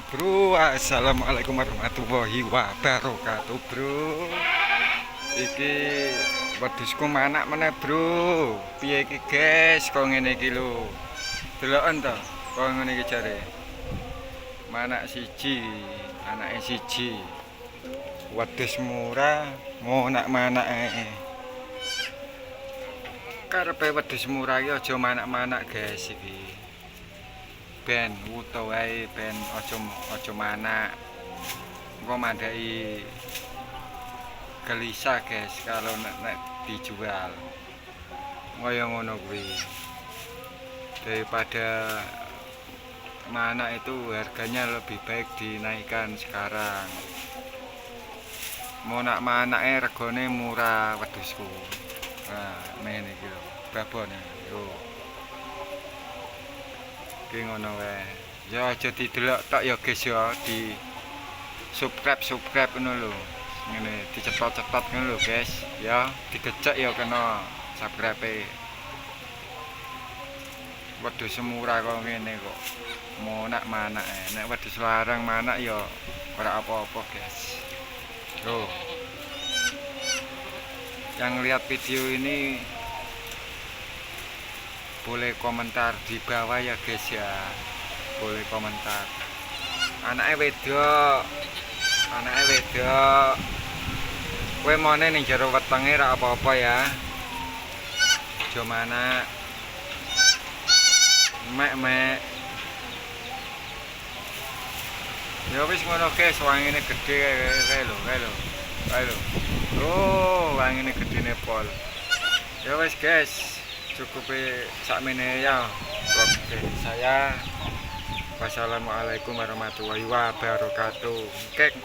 Bro, assalamualaikum warahmatullahi wabarakatuh, bro. Iki wedhusku manak meneh, bro. Piye iki, guys? Kok ngene iki lho. Deloken to? Kok ngene iki jare. Manak siji, anake siji. Wedhus murah, manak-manake. Karepe wedhus murah iki aja manak-manak, guys iki. Ben wuto wae ben aja manak. Engko mandai gelisah, guys, kalau nek dijual. Kaya ngono kuwi. Daripada manak itu harganya lebih baik dinaikkan sekarang. Mau nak manake regane murah wedhusku. Nah, ngene iki lho, babone. Yo. Ki ngono wae. Ya aja didelok tok ya guys ya, di subscribe ngono lho. Ngene dicetot-cetot ngono lho guys, ya digecek ya kena subscribe. Wedhus murah kok ngene kok. Mau nak manak nek wedhus larang manak ya ora apa-apa guys. Loh. Yang lihat video ini boleh komentar di bawah ya guys ya, boleh komentar. Anaknya wedok kowe mone ning jero wetenge ra apa-apa ya. Jo mana mek ya wis ngono guys, wangine gede kae lho. Oh, wangine gedene pol. Ya wis guys, cukup sakmene ya vlog dari saya. Wassalamualaikum warahmatullahi wabarakatuh. Kek.